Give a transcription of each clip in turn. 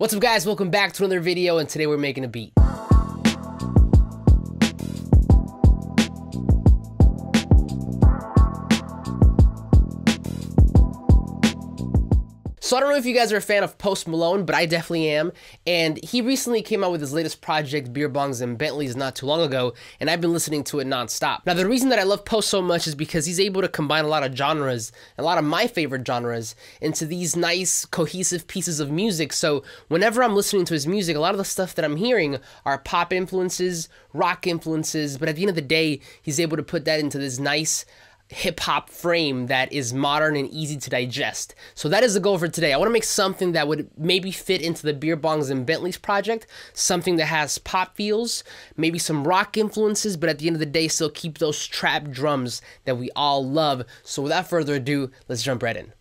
What's up guys, welcome back to another video, and today we're making a beat. So I don't know if you guys are a fan of Post Malone, but I definitely am, and he recently came out with his latest project, Beerbongs Bentleys, not too long ago, and I've been listening to it non-stop. Now the reason that I love Post so much is because he's able to combine a lot of genres, a lot of my favorite genres, into these nice, cohesive pieces of music. So whenever I'm listening to his music, a lot of the stuff that I'm hearing are pop influences, rock influences, but at the end of the day, he's able to put that into this nice, hip-hop frame that is modern and easy to digest. So that is the goal for today. I want to make something that would maybe fit into the Beerbongs Bentleys project, something that has pop feels, maybe some rock influences, but at the end of the day still keep those trap drums that we all love. So without further ado, let's jump right in.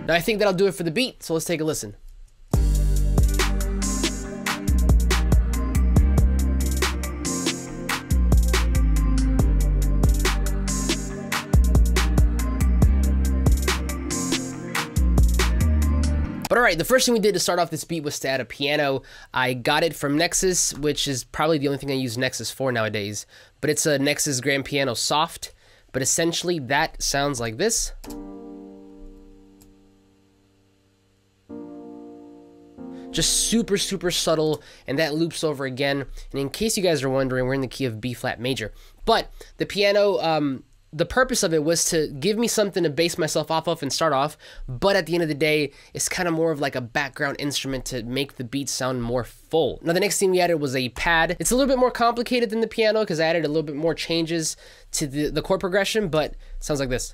Now I think that'll do it for the beat, so let's take a listen. But alright, the first thing we did to start off this beat was to add a piano. I got it from Nexus, which is probably the only thing I use Nexus for nowadays. But it's a Nexus Grand Piano Soft, but essentially that sounds like this. Just super, super subtle, and that loops over again. And in case you guys are wondering, we're in the key of B flat major. But the piano, the purpose of it was to give me something to base myself off of and start off, but at the end of the day, it's kind of more of like a background instrument to make the beat sound more full. Now the next thing we added was a pad. It's a little bit more complicated than the piano because I added a little bit more changes to the chord progression, but it sounds like this.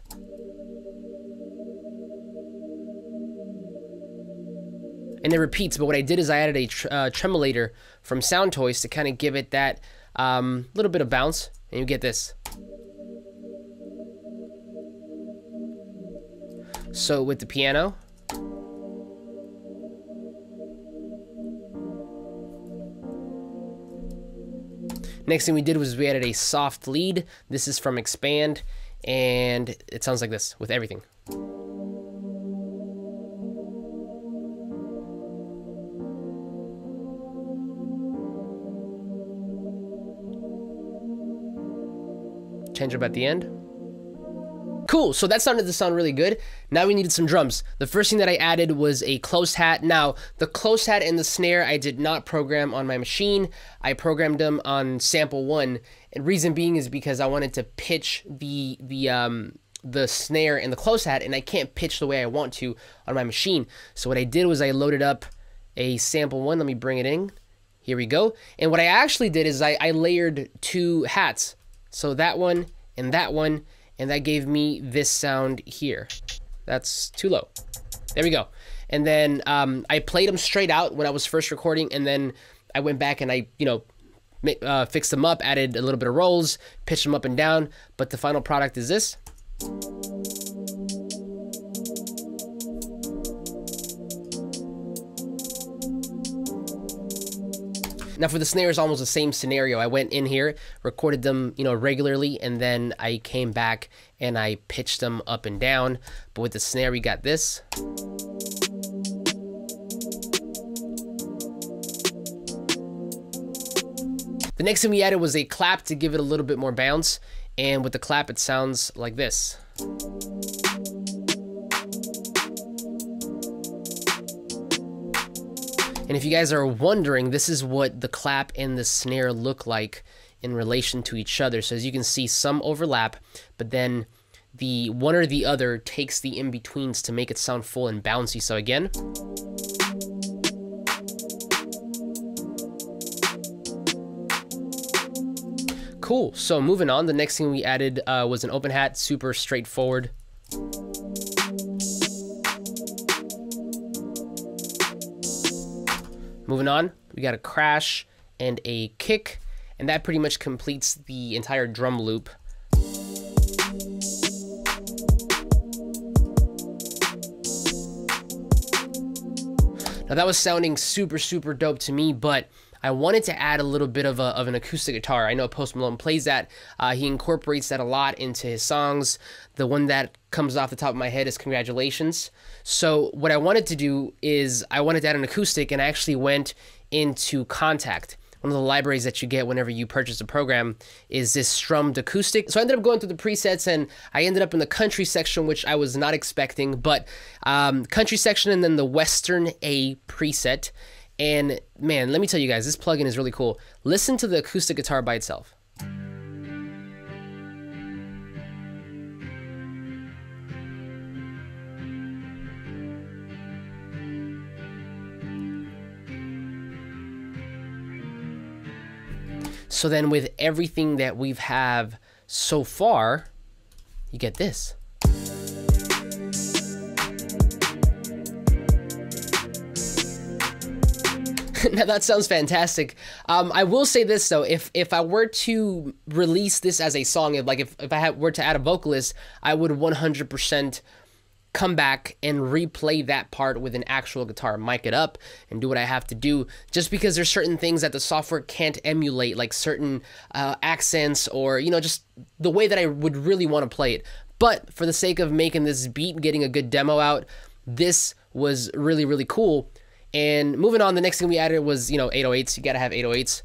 And it repeats, but what I did is I added a tremolator from Sound Toys to kind of give it that little bit of bounce, and you get this. So with the piano, next thing we did was we added a soft lead. This is from Expand, and it sounds like this with everything. change up at the end. Cool, so that started to sound really good. Now we needed some drums. The first thing that I added was a closed hat. Now, the closed hat and the snare I did not program on my machine. I programmed them on sample one. And reason being is because I wanted to pitch the snare and the closed hat, and I can't pitch the way I want to on my machine. So what I did was I loaded up a sample one. Let me bring it in. Here we go. And what I actually did is I layered two hats. So that one, and that gave me this sound here. That's too low. There we go. And then I played them straight out when I was first recording, and then I went back and I, fixed them up, added a little bit of rolls, pitched them up and down, but the final product is this. Now for the snare, it's almost the same scenario. I went in here, recorded them, regularly, and then I came back and I pitched them up and down. But with the snare, we got this. The next thing we added was a clap to give it a little bit more bounce. And with the clap, it sounds like this. And if you guys are wondering, this is what the clap and the snare look like in relation to each other. So as you can see, some overlap, but then the one or the other takes the in-betweens to make it sound full and bouncy. So again. Cool, so moving on, the next thing we added was an open hat, super straightforward. Moving on, we got a crash and a kick, and that pretty much completes the entire drum loop. Now that was sounding super, super dope to me, but I wanted to add a little bit of an acoustic guitar. I know Post Malone plays that. He incorporates that a lot into his songs. The one that comes off the top of my head is Congratulations. So what I wanted to do is I wanted to add an acoustic, and I actually went into Contact. One of the libraries that you get whenever you purchase a program is this strummed acoustic. So I ended up going through the presets, and I ended up in the country section, which I was not expecting, but country section and then the Western A preset. And man, let me tell you guys, this plugin is really cool. Listen to the acoustic guitar by itself. So then with everything that we've have so far, you get this. Now that sounds fantastic. I will say this though, if I were to release this as a song, if I were to add a vocalist, I would 100% come back and replay that part with an actual guitar, mic it up and do what I have to do, just because there's certain things that the software can't emulate, like certain accents or, just the way that I would really want to play it. But for the sake of making this beat and getting a good demo out, this was really, really cool. And moving on, the next thing we added was, 808s. You gotta have 808s.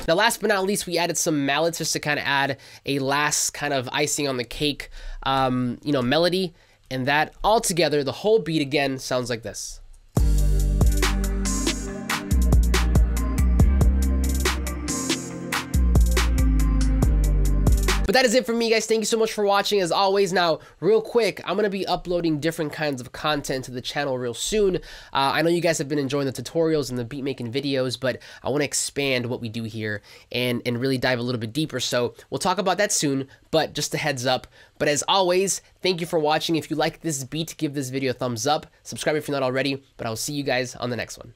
Now, last but not least, we added some mallets just to kind of add a last kind of icing on the cake, melody. And that all together, the whole beat again sounds like this. But that is it for me, guys. Thank you so much for watching, as always. Now, real quick, I'm going to be uploading different kinds of content to the channel real soon. I know you guys have been enjoying the tutorials and the beat making videos, but I want to expand what we do here and really dive a little bit deeper. So we'll talk about that soon, but just a heads up. But as always, thank you for watching. If you like this beat, give this video a thumbs up. Subscribe if you're not already, but I'll see you guys on the next one.